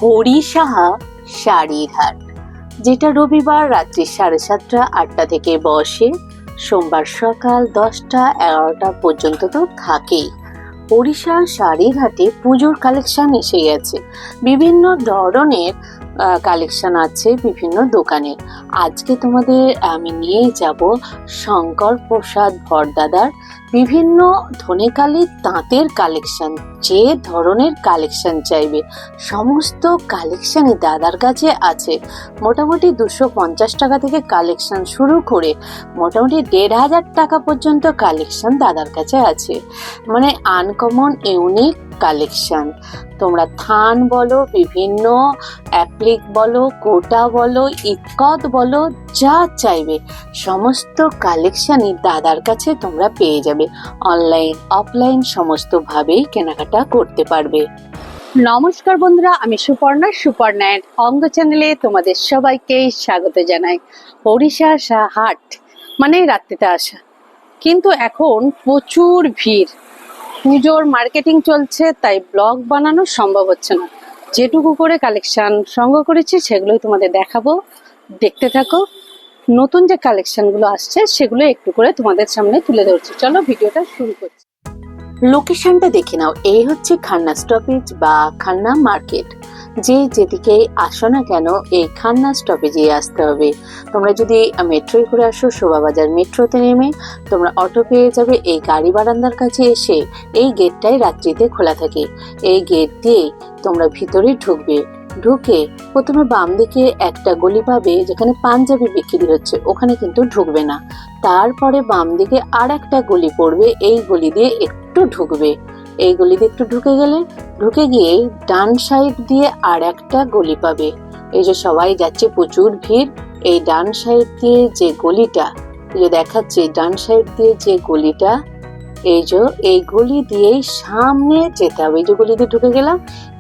হরিসাহা শাড়ির হাট, যেটা রবিবার রাত্রি 7:30 8টা থেকে বসে, সোমবার সকাল 10টা 11টা পর্যন্ত তো থাকেই। হরিসাহা শাড়ির হাটে পুজোর কালেকশন এসে গেছে, বিভিন্ন ধরনের কালেকশন আছে বিভিন্ন দোকানের। আজকে তোমাদের আমি নিয়ে যাব শঙ্কর প্রসাদ ভরদাদার বিভিন্ন ধনেকালীর তাঁতের কালেকশন। যে ধরনের কালেকশন চাইবে সমস্ত কালেকশনই দাদার কাছে আছে। মোটামুটি 250 টাকা থেকে কালেকশন শুরু করে মোটামুটি 1500 টাকা পর্যন্ত কালেকশন দাদার কাছে আছে। মানে আনকমন ইউনিক কালেকশন। তোমরা থান বলো, বিভিন্ন অ্যাপ্লিক বলো, কোটা বলো, ইক্কত বলো, যা চাইবে সমস্ত কালেকশনই দাদার কাছে তোমরা পেয়ে যাবে। অনলাইন অফলাইন সমস্তভাবেই কেনাকাটা করতে পারবে। নমস্কার বন্ধুরা, আমি সুপর্ণা অঙ্গ চ্যানেলে তোমাদের সবাইকে স্বাগত জানাই। হরিসাহা হাট মানে রাত্রিতে আসা, কিন্তু এখন প্রচুর ভিড়। পুজোর মার্কেটিং চলছে, তাই ব্লগ বানানো সম্ভব হচ্ছে না। যেটুকু করে কালেকশন সংগ্রহ করেছি সেগুলোই তোমাদের দেখাবো, দেখতে থাকো। নতুন যে কালেকশনগুলো আসছে সেগুলো একটু করে তোমাদের সামনে তুলে ধরছি। চলো ভিডিওটা শুরু করছি। লোকেশনটা দেখে নাও, এই হচ্ছে খান্না স্টপেজ বা খান্না মার্কেট। যেদিকে আসো না কেন এই খান্না স্টপেজে আসতে হবে। তোমরা যদি মেট্রোয় করে আসো, শোভাবাজার মেট্রোতে নেমে তোমরা অটো পেয়ে যাবে। এই গাড়ি বারান্দার কাছে এসে এই গেটটাই রাত্রিতে খোলা থাকে। এই গেট দিয়ে তোমরা ভিতরে ঢুকবে। ঢুকে প্রথমে বাম দিকে একটা গলি পাবে যেখানে পাঞ্জাবি বিক্রি হচ্ছে, ওখানে কিন্তু ঢুকবে না। তারপরে বাম দিকে আর একটা গলি পড়বে, এই গলি দিয়ে একটু ঢুকবে। এই গলি দিয়ে একটু ঢুকে গিয়ে ডান সাইড দিয়ে আর একটা গলি পাবে। এই যে সবাই যাচ্ছে, প্রচুর ভিড়। এই ডান সাইড দিয়ে যে গলিটা দেখাচ্ছে, ডান সাইড দিয়ে যে গলিটা, এই গলি দিয়েই সামনে যেতে হবে। এই যে গলি দিয়ে ঢুকে গেলাম,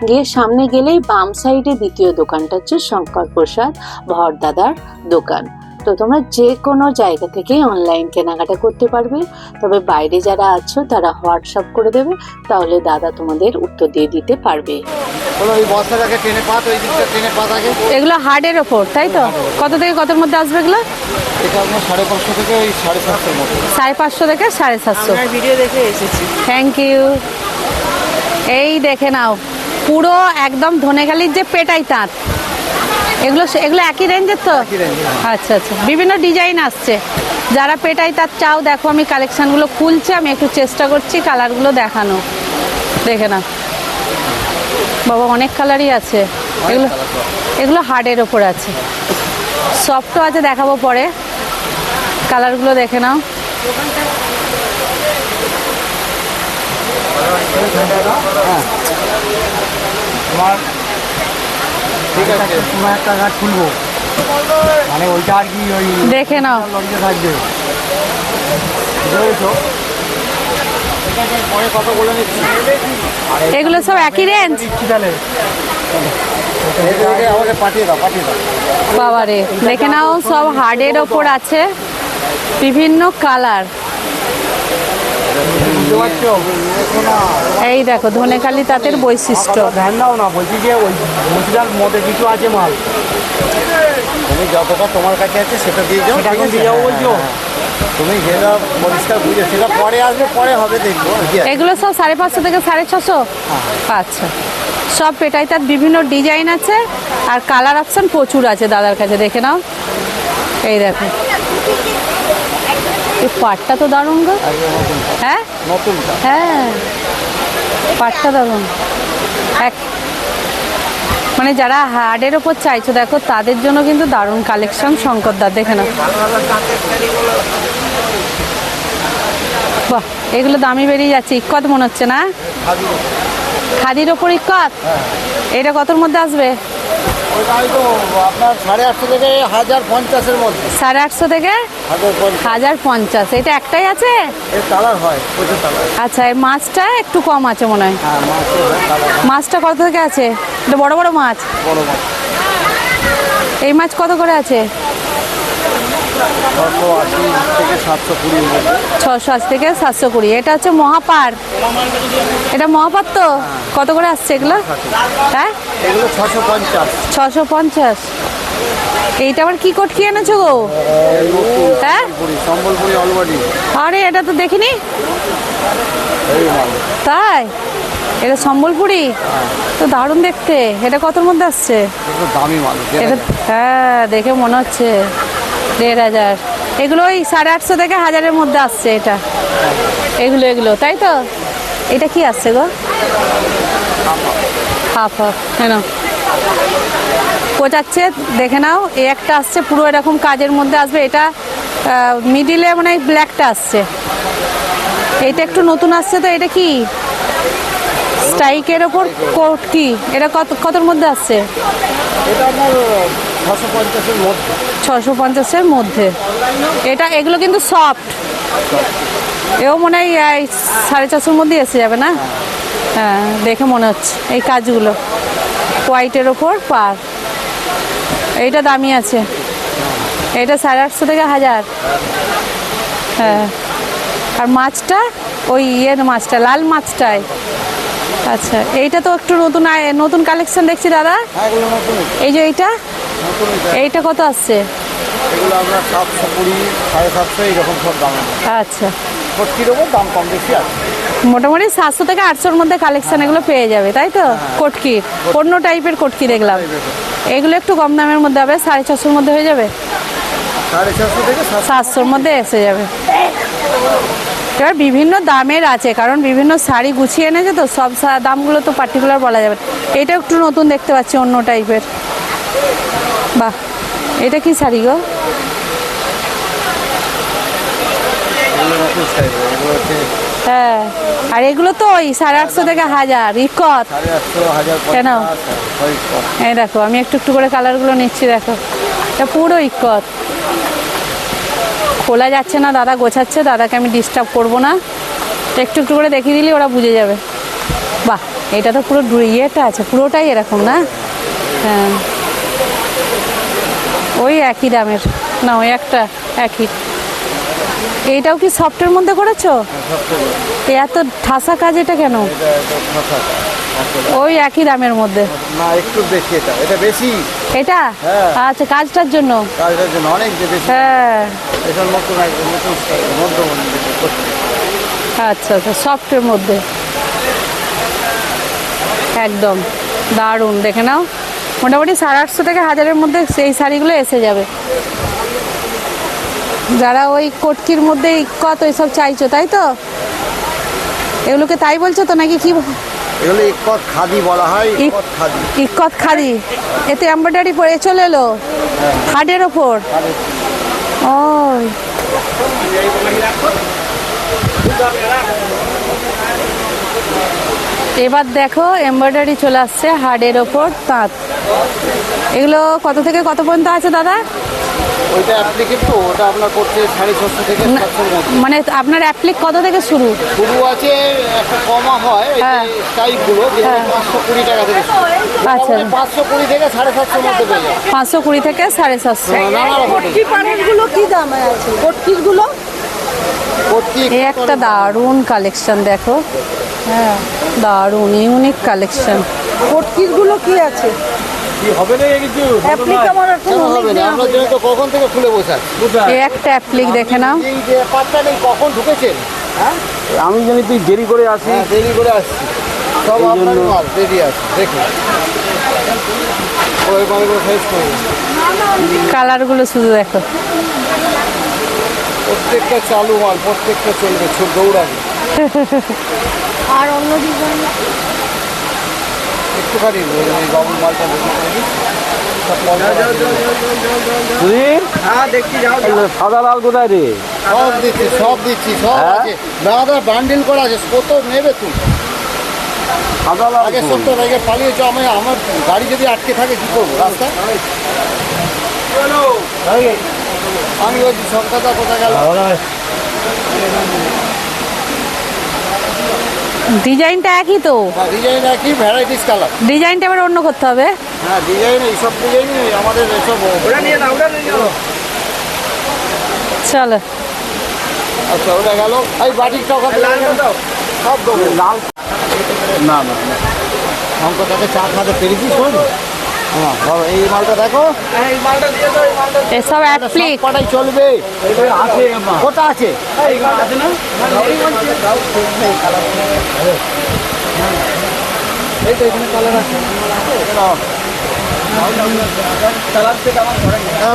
গিয়ে সামনে গেলেই বাম সাইডে দ্বিতীয় দোকানটা হচ্ছে শঙ্কর প্রসাদ ভরদাদার দোকান। তো তোমরা যে কোনো জায়গা থেকেই অনলাইন কেনাকাটা করতে পারবে, তবে বাইরে যারা আছো তারা হোয়াটসঅ্যাপ করে দেবে, তাহলে দাদা তোমাদের উত্তর দিয়ে দিতে পারবে। এগুলো হার্ডের ওপর, তাই তো? কত থেকে কতর মধ্যে আসবে এগুলো? 550 থেকে 750 মতো। 550 থেকে 750। ভিডিও দেখে এসেছি। Thank you. এই দেখে নাও, পুরো একদম ধনেখালির যে পেটাই তাঁত, এগুলো একই রেঞ্জের তো? আচ্ছা আচ্ছা, বিভিন্ন ডিজাইন আসছে। যারা পেটাই তাঁত চাও, দেখো আমি কালেকশনগুলো খুলছি, আমি একটু চেষ্টা করছি কালারগুলো দেখানো। দেখে নাও বাবা, অনেক কালারই আছে। এগুলো হার্ডের ওপর আছে, সফটও আছে, দেখাবো পরে। কালারগুলো দেখে নাও। ঠিক আছে, তোমার একটা গাছ খুলবো, মানে ওইটা আর কি ওই দেখে নাও। লঞ্চে থাকবে। পরে কথা বলে নিচ্ছি। এগুলো সব একই রেঞ্জ? তাহলে আমাকে পাঠিয়ে দাও। বাবারে, দেখে নাও, সব হার্ডের ওপর আছে, বিভিন্ন কালার। এই দেখো ধনেখালি তাঁতের বৈশিষ্ট্য। ধ্যান দাও না, বলছি যে ওই মশলার মধ্যে কিছু আছে মাল, তুমি যতটা তোমার কাছে আছে সেটা দিয়ে যাও। দিয়ে যাও বলছো, তুমি যেটা পরিষ্কার বুঝে সেটা পরে আসবে, পরে হবে, দেখবো। এগুলো সব 550 থেকে 650। আচ্ছা, সব পেটাই তার বিভিন্ন ডিজাইন আছে আর কালার অপশন প্রচুর আছে দাদার কাছে। দেখে নাও, এই দেখো এই পাটটা তো দারুণ গো। হ্যাঁ হ্যাঁ, পাটটা দারুণ। মানে যারা হার্ডের ওপর চাইছো, দেখো তাদের জন্য কিন্তু দারুণ কালেকশন শঙ্করদার। দেখে নাও, বাহ, এগুলো দামি বেরিয়ে যাচ্ছে। ইক্কত মনে হচ্ছে না? খাদির ওপর ইক্কত। এটা কতর মধ্যে আসবে? আপনার 850 থেকে 1050 মধ্যে। 850 থেকে 1050। এটা একটাই আছে? কালার হয়, প্রচুর কালার। আচ্ছা, এই মাছটা একটু কম আছে মনে হয়। মাছটা কত থেকে আছে? এটা বড় বড় মাছ। এই মাছ কত করে আছে? 680 থেকে 720। 680 থেকে 720। এটা হচ্ছে মহাপার। এটা মহাপার তো? কত করে আসছে এগুলো? হ্যাঁ, এগুলো 650। 650। এইটা আবার কি কটকি এনেছো গো? হ্যাঁ, সম্বলপুরি অলওয়ারি। আরে এটা তো দেখিনি। এই মাল তাই? এটা সম্বলপুরি? তো দারুণ দেখতে। এটা কতর মধ্যে আসছে? এগুলো দামি মাল। এটা হ্যাঁ, দেখে মনে হচ্ছে 1500। এগুলো ওই 850 থেকে 1000-এর মধ্যে আসছে এটা। এগুলো তাই তো? এটা কি আসছে গো? হাফ হাফ কেন কোচাচ্ছে দেখে নাও। এই একটা আসছে পুরো এরকম কাজের মধ্যে আসবে। এটা মিডিলে মানে ব্ল্যাকটা আসছে। এটা একটু নতুন আসছে তো। এটা কি স্ট্রাইকের ওপর কোট কি? এটা কতর মধ্যে আসছে? এটা আপনার 650-এর মধ্যে। 650-এর মধ্যে। এগুলো কিন্তু সফট। এও মনে হয় 450-এর মধ্যে এসে যাবে না? হ্যাঁ, দেখে মনে হচ্ছে এই কাজগুলো হোয়াইটের ওপর পার। এইটা দামি আছে। এটা 850 থেকে 1000। হ্যাঁ, আর মাছটা ওই মাছটা লাল মাছটাই। আচ্ছা, এইটা তো একটু নতুন কালেকশন দেখছি দাদা। হ্যাঁ, এগুলো নতুন। এই যে এইটা নতুন এইটা কত আসছে? এগুলো আমরা 720, 750 এইরকম সব দাম। আচ্ছা, কটকির ওপর দাম কম বেশি আছে। মোটামুটি 700 থেকে 800-র মধ্যে কালেকশন এগুলো পেয়ে যাবে তাই তো? কটকির অন্য টাইপের কটকি দেখলাম। এগুলো একটু কম দামের মধ্যে হবে, 450-এর মধ্যে হয়ে যাবে। 450 থেকে 700-র মধ্যে এসে যাবে। এবার বিভিন্ন দামের আছে, কারণ বিভিন্ন শাড়ি গুছিয়ে এনেছে তো, সব দামগুলো তো পার্টিকুলার বলা যাবে। এটা একটু নতুন দেখতে পাচ্ছি, অন্য টাইপের। বাহ, এটা কি শাড়ি গো? এগুলো নতুন স্টাইল। এগুলো হচ্ছে হ্যাঁ, আর এগুলো তো ওই 850 থেকে 1000 ইকত। 850, 1000। কেন? এই দেখো, আমি একটু একটু করে কালারগুলো নিচ্ছি। দেখো, এটা পুরো ইকত। খোলা যাচ্ছে না, দাদা গোছাচ্ছে। দাদাকে আমি ডিস্টার্ব করবো না, একটু একটু করে দেখিয়ে দিলে ওরা বুঝে যাবে। বাহ, এটা তো পুরো ইয়েটা আছে, পুরোটাই এরকম না? হ্যাঁ, ওই একই দামের না? ওই একটা একই। এইটাও কি সফটের মধ্যে করেছো? এত ঠাসা কাজ এটা কেন? ওই একই দামের মধ্যে না, একটু বেশি। এটা বেশি। এটা হ্যাঁ। আচ্ছা, কাজটার জন্য। কাজটার জন্য অনেক বেশি। হ্যাঁ, এটার নতুন একদম নতুন স্টাইল, মধ্যমণি। আচ্ছা আচ্ছা, সফটের মধ্যে একদম দারুণ। দেখে নাও, মোটামুটি 850 থেকে 1000-এর মধ্যে সেই শাড়িগুলো এসে যাবে। যারা ওই কটকির মধ্যে ইক্কত ওইসব চাইছো তাই তো? এগুলোকে তাই বলছো তো নাকি কি? এগুলো ইক্কত খাদি বলা হয়। ইক্কত খাদি। ইক্কত খাদি। এতে এমব্রয়ডারি পরে চলে এলো হাটের ওপর। ওই এবার দেখো, এমব্রয়ডারি চলে আসছে হাড়ের ওপর তাঁত। এগুলো কত থেকে কত পর্যন্ত আছে দাদা? ওইটা অ্যাপ্লিকেট তো, ওটা আপনার করছে 650 থেকে 700-এর মধ্যে। মানে আপনার অ্যাপ্লিক কত থেকে শুরু? শুরু আছে একটা কমা হয় টাইপগুলো, যেগুলো 520 টাকা থেকে শুরু। আচ্ছা, 520 থেকে 750-এর মধ্যে পেয়ে যায়। 520 থেকে 750। নানা রকম পাড়েরগুলো কি দামে আছে? কটকিরগুলো কটকি এই একটা দারুণ কালেকশন দেখো। হ্যাঁ, দারুণ ইউনিক কালেকশন। কটকিরগুলো কি আছে? কি হবে না কিছু? অ্যাপ্লিক আমার এখন কেন অনেক হবে না? আমরা জন্য তো কখন থেকে খুলে বসে আছি। এই একটা অ্যাপ্লিক দেখে নাও। এই যে পাত্তা নেই কখন ঢুকেছেন। হ্যাঁ, আমি জানি তুই দেরি করে আসি। হ্যাঁ, দেরি করে আসছি। সব আপনার মাল দেরি আছে। দেখুন ওই মালগুলো সাইজ করে কালারগুলো শুধু দেখো। প্রত্যেকটা চালু মাল, প্রত্যেকটা চলবে, ছোট দৌড়াবে। আর অন্য ডিজাইন একটুখানি ওই বাবুর মালটা বেশি করে দিই। সব পয়সা সুধীর, হ্যাঁ দেখছি যাও। সাদা লাল কোথায় রে? সব দিচ্ছি, সব দিচ্ছি, সব হ্যাঁ? আছে। দাদা বান্ডিল করা আছে, কত নেবে তুমি? সাদা লাল আগে ফুল। 70 টাকা পালিয়েছ। আমার গাড়ি যদি আটকে থাকে কি করবো রাস্তায়? আমি বলছি সংখ্যাটা কোথায় গেল? ডিজাইনটা একই তো, ডিজাইন একই, ভ্যারাইটিস কালার। ডিজাইনটা এবার অন্য করতে হবে। হ্যাঁ, ডিজাইন এইসব ডিজাইনই আমাদের এসব। চলো, আচ্ছা, ওটা গেল। এই বাটির টাকা সব দেবো। লাল না না শঙ্করটাকে চা খাতে পেরেছিস শোন। হ্যাঁ ধরো এই মালটা দেখো, এসব অ্যাপ্লিক। কটাই চলবে কোটা আছে হ্যাঁ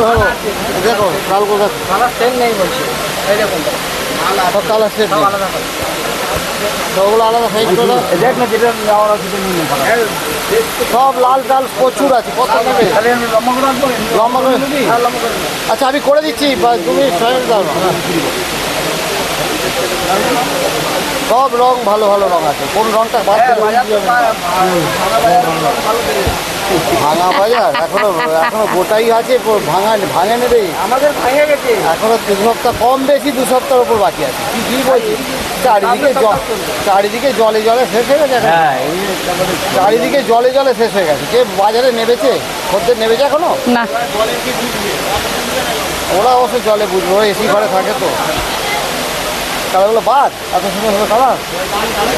ধরো দেখো লাল কোথা সব কালার সেট সবগুলো আলাদা সাইজ করে দাও। দেখ না যেটা নেওয়ার আছে সেটা নিয়ে নাও। সব লাল টাল প্রচুর আছে, কত নেবে তাহলে আমি লম্বা করে রাখবো। লম্বা করে? হ্যাঁ, লম্বা করে। আচ্ছা আমি করে দিচ্ছি, তুমি সয়েল দাও না। সব রং ভালো ভালো রং আছে, কোন রংটা বাদ দেবে? ভাঙা বাজার এখনো এখনো গোটাই আছে, ভাঙে নেবে। আমাদের ভেঙে গেছে। এখনো 3 সপ্তাহ কম বেশি 2 সপ্তাহের উপর বাকি আছে। কি বলছি, চারিদিকে জলে জলে শেষ হয়ে গেছে এখন। হ্যাঁ, চারিদিকে জলে জলে শেষ হয়ে গেছে। কে বাজারে নেবেছে? খদ্দের নেবেছে এখনো? না, ওরা অবশ্য জলে বুঝবো, এসি ঘরে থাকে তো। কালারগুলো বাদ, এত সুন্দর সুন্দর কালার।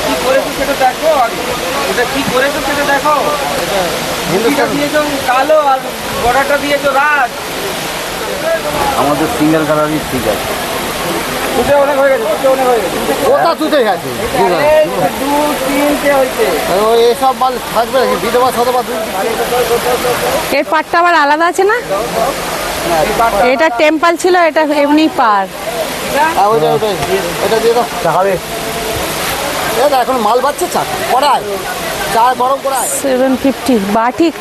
কি করেছো সেটা দেখো, এটা কি করেছো সেটা দেখো। হিন্দুস্তান দিয়েছো কালো আর বড়টা দিয়েছো রাত। আমাদের সিঙ্গেল কালারই ঠিক আছে। তুতে অনেক হয়ে গেছে, তুতে অনেক হয়ে গেছে। ওটা তুতে গেছে। 2-3টে হয়েছে। ওই এসব মাল থাকবে নাকি? বিধবা সধবা দুই এর পাটটা আবার আলাদা আছে না? এটা টেম্পল ছিল, এটা এমনি পার। ওটা দিয়ে দাও। হবে এটা এখন মাল বাচ্চা চা করায়, চা গরম করায়। 750 বাটিক,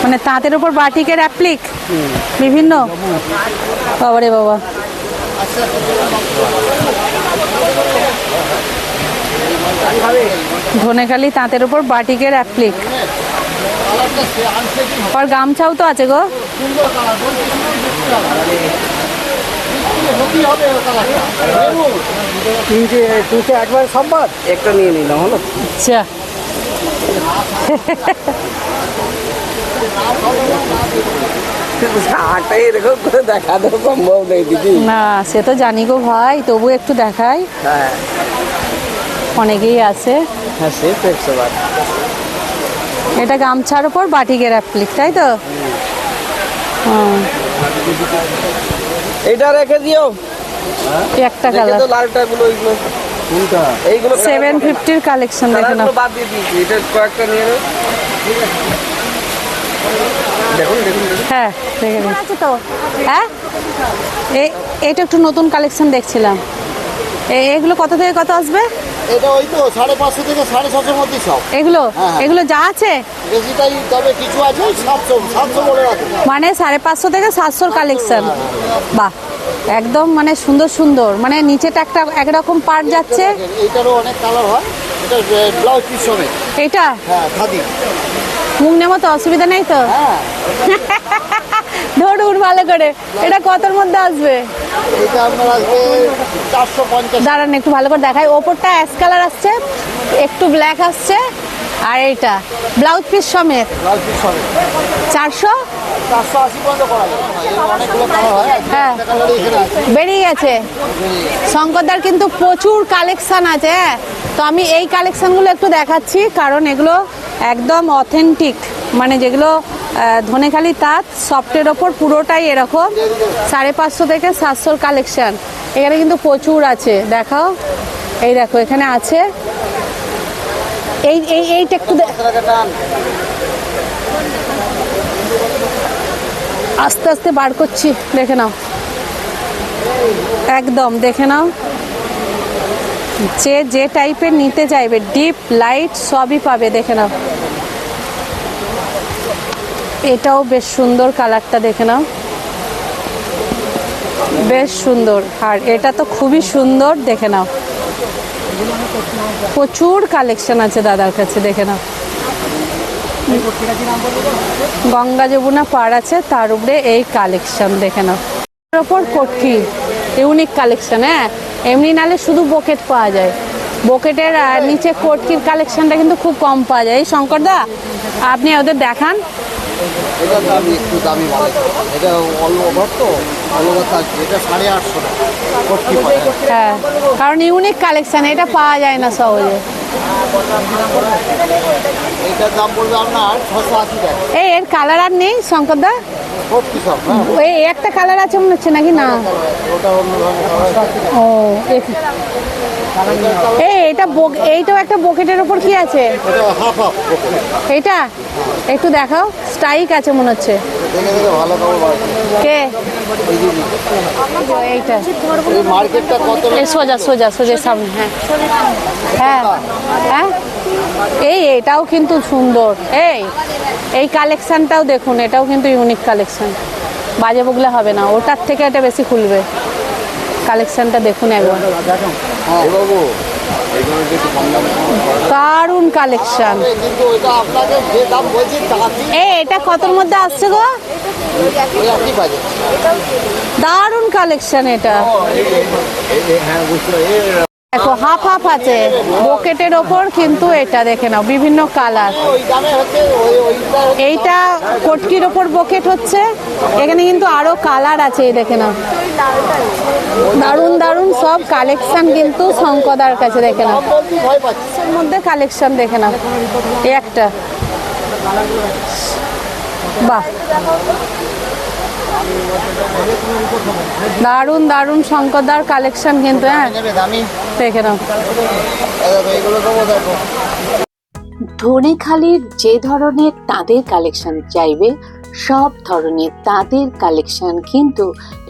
মানে তাঁতের উপর বাটিকের অ্যাপ্লিক বিভিন্ন। বাবারে বাবা, ধনেখালি তাঁতের উপর বাটিকের অ্যাপ্লিক। আর গামছাও তো আছে গো। সুন্দর কালার, হবে কালারটা। তুতে একবার সম্বাদ একটা নিয়ে নিলাম হলো। আচ্ছা, আটটা এরকম করে দেখানো সম্ভব নেই দিদি। না সে তো জানি গো ভাই, তবু একটু দেখাই। হ্যাঁ অনেকেই আছে। হ্যাঁ, সে তো 100 বার। এটা গামছার উপর বাটিকের অ্যাপ্লিক, তাই তো? হুম, এইটা রেখে দিও। একটা রেখে কালার। তো লালটা গুলো এইগুলো কোনটা এইগুলো 750-র কালেকশন দেখে নাও। কালারগুলো বাদ দিয়ে দিয়েছি, এটা কয়েকটা নিয়ে নেব। দেখুন দেখুন দেখুন। হ্যাঁ দেখে নিন। আছে তো, হ্যাঁ এইটা একটু নতুন কালেকশন দেখছিলাম। এগুলো কত থেকে কত আসবে? এটা ওই তো 550 থেকে 750 মধ্যে সব। এগুলো হ্যাঁ। এগুলো যা আছে বেশিটাই, তবে কিছু আছে ওই 700 বলে রাখো। মানে 550 থেকে 700-র কালেকশন। বাহ, একদম মানে সুন্দর সুন্দর, মানে নিচেটা একটা একরকম পার্ট যাচ্ছে। এইটারও অনেক কালার হয়। এটা ব্লাউজ পিস সমেত। এটা হ্যাঁ খাদি। মুখ নেমো তো, অসুবিধা নেই তো? হ্যাঁ ধরুন ভালো করে। এটা কতর মধ্যে আসবে? এটা আপনার আসবে 450। দাঁড়ান একটু ভালো করে দেখাই। ওপরটা অ্যাশ কালার আসছে, একটু ব্ল্যাক আসছে, আর এইটা ব্লাউজ পিস সমেত ব্লাউজ পিস সমেত 400। 480 পর্যন্ত করা যাবে। অনেকগুলো কালার হয়। হ্যাঁ একটা কালারই এখানে আছে। বেরিয়ে গেছে। শঙ্করদার কিন্তু প্রচুর কালেকশন আছে, হ্যাঁ। তো আমি এই কালেকশনগুলো একটু দেখাচ্ছি, কারণ এগুলো একদম অথেন্টিক, মানে যেগুলো ধনেখালি তাঁত সফটের ওপর পুরোটাই এরকম। 550 থেকে 700-র কালেকশন এখানে কিন্তু প্রচুর আছে। দেখাও, এই দেখো এখানে আছে। এইটা একটু আস্তে আস্তে বার করছি, দেখে নাও। একদম দেখে নাও, যে টাইপের নিতে চাইবে, ডিপ লাইট সবই পাবে, দেখে নাও। এটাও বেশ সুন্দর, কালারটা দেখে নাও, বেশ সুন্দর। আর এটা তো খুবই সুন্দর, দেখে নাও। প্রচুর কালেকশন আছে দাদার কাছে, দেখে নাও। গঙ্গা যমুনা পাড় আছে, তার উপরে এই কালেকশন দেখে নাও। এর ওপর কটকি ইউনিক কালেকশন, হ্যাঁ। এমনি নালে শুধু বকেট পাওয়া যায়, বকেটের নিচে কটকির কালেকশনটা কিন্তু খুব কম পাওয়া যায়। এই শঙ্করদা, আপনি ওদের দেখান। এটা দামি, একটু দামি মাল। এটা অল ওভার তো, অল ওভার থাকছে। এটা 850 টাকা কটকি পায়। হ্যাঁ, কারণ ইউনিক কালেকশন, এটা পাওয়া যায় না সহজে। এইটার দাম পড়বে আপনার 680 টাকা। এই এর কালার আর নেই শঙ্করদা? কোট কি সব না? এই একটা কালার আছে মনে হচ্ছে নাকি না? ওটা অন্য ধরনের কালার। ও এই এইটাও একটা বকেটের ওপর কি আছে? এটা হাফ হাফ। এইটা একটু দেখাও, স্ট্রাইক আছে মনে হচ্ছে। দেখে দেখে ভালো খবর বার করো। কে এইটা? এই মার্কেটটা কত এই সোজা সোজা সোজা সামনে। হ্যাঁ হ্যাঁ হ্যাঁ, এটাও কিন্তু সুন্দর। এই কালেকশনটাও দেখুন, এটাও কিন্তু ইউনিক কালেকশন। বাজে বগলে হবে না, ওটার থেকে এটা বেশি খুলবে। কালেকশনটা দেখুন একবার, হ্যাঁ বাবু এইগুলো একটু কম দাম দারুণ কালেকশন। কিন্তু ওইটা আপনাকে যে দাম বলছি তাতে এটা কতর মধ্যে আসছে গো? ওই একই বাজে। দারুণ কালেকশন এটা। হ্যাঁ বুঝতে দেখো হাফ হাফ আছে বকেটের ওপর, কিন্তু এটা দেখে নাও বিভিন্ন কালার। ওই দামে হচ্ছে ওইটা এইটা কটকির ওপর বকেট হচ্ছে, এখানে কিন্তু আরো কালার আছে, এই দেখে নাও। দারুণ দারুণ সব কালেকশন কিন্তু শঙ্করদার কাছে, দেখে নাও। বলছি ভয় পাচ্ছি। এর মধ্যে কালেকশন দেখে নাও, এই একটা বাহ, দারুণ দারুণ শঙ্করদার কালেকশন কিন্তু। হ্যাঁ নেবে দামি দেখে নাও। এইগুলো দেবো দেখো। ধনেখালির যে ধরনের তাঁতের কালেকশন চাইবে, সব ধরনের তাঁতের কালেকশন কিন্তু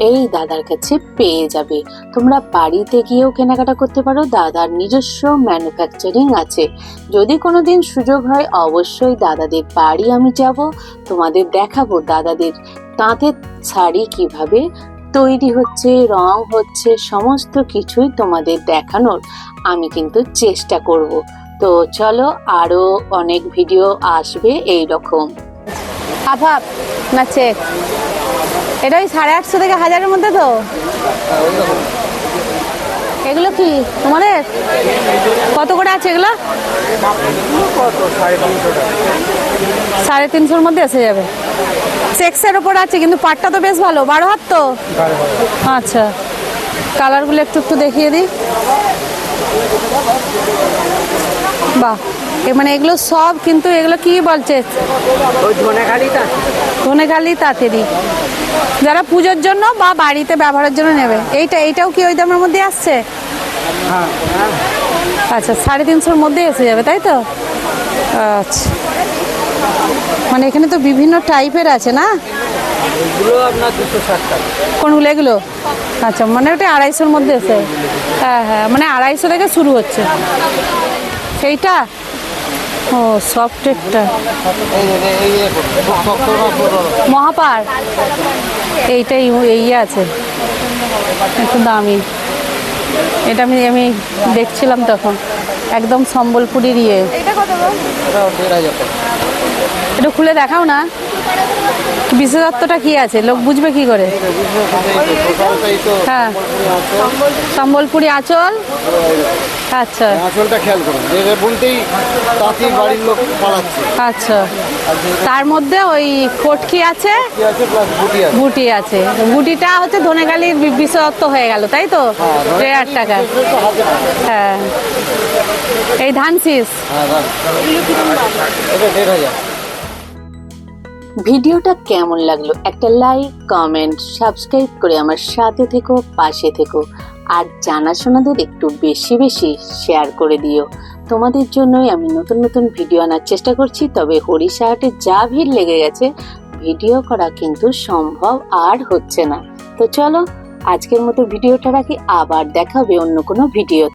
এই দাদার কাছে পেয়ে যাবে। তোমরা বাড়িতে গিয়েও কেনাকাটা করতে পারো, দাদার নিজস্ব ম্যানুফ্যাকচারিং আছে। যদি কোনোদিন সুযোগ হয় অবশ্যই দাদাদের বাড়ি আমি যাব, তোমাদের দেখাবো দাদাদের তাঁতের শাড়ি কিভাবে তৈরি হচ্ছে, রং হচ্ছে, সমস্ত কিছুই তোমাদের দেখানোর আমি কিন্তু চেষ্টা করব। তো চলো, আরো অনেক ভিডিও আসবে এই রকম। হাফ হাফ না চেক? এটা ওই 850 থেকে 1000-এর মধ্যে তো। এগুলো কি তোমাদের কত করে আছে এগুলো? 350-এর মধ্যে এসে যাবে। চেক্সের ওপর আছে, কিন্তু পাটটা তো বেশ ভালো, 12 হাত তো। আচ্ছা, কালারগুলো একটু একটু দেখিয়ে দিই। বাহ, মানে এগুলো সব কিন্তু, এগুলো কি বলছে? ধনেখালি তাঁতেরই, যারা পুজোর জন্য বা বাড়িতে ব্যবহারের জন্য নেবে। এইটাও কি ওই দামের মধ্যে আসছে? আচ্ছা, 350-এর মধ্যে এসে যাবে, তাই তো? আচ্ছা, মানে এখানে তো বিভিন্ন টাইপের আছে না? এগুলো আপনার 260 টাকা। কোনগুলো এগুলো? আচ্ছা, মানে ওটা 250-এর মধ্যে এসে। হ্যাঁ হ্যাঁ, মানে 250 থেকে শুরু হচ্ছে সেইটা। ও সফটেরটা মহাপার, এইটাই এই আছে একটু দামি। এটা আমি দেখছিলাম তখন, একদম সম্বলপুরীর ইয়ে। এটা খুলে দেখাও না, বিশেষত্বটা কি আছে, লোক বুঝবে কি করে? হ্যাঁ, সম্বলপুরি আঁচল। আচ্ছা আঁচলটা খেয়াল করুন, দেখে বলতেই তাঁতি বাড়ির লোক পালাচ্ছে। আচ্ছা, তার মধ্যে ওই কটকি আছে, কি আছে প্লাস বুটি আছে। বুটি আছে। বুটিটা হচ্ছে ধনেখালির বিশেষত্ব হয়ে গেল, তাই তো? 1000 টাকা। হ্যাঁ, এই ধান শীষ। হ্যাঁ দাম এটা 1500। ভিডিওটা কেমন লাগলো একটা লাইক, কমেন্ট, সাবস্ক্রাইব করে আমার সাথে থেকো, পাশে থেকো। আর জানাশোনাদের একটু বেশি বেশি শেয়ার করে দিও। তোমাদের জন্যই আমি নতুন নতুন ভিডিও আনার চেষ্টা করছি। তবে হরিষাহাটে যা ভিড় লেগে গেছে, ভিডিও করা কিন্তু সম্ভব আর হচ্ছে না। তো চলো, আজকের মতো ভিডিওটা রাখি, আবার দেখা হবে অন্য কোনো ভিডিও।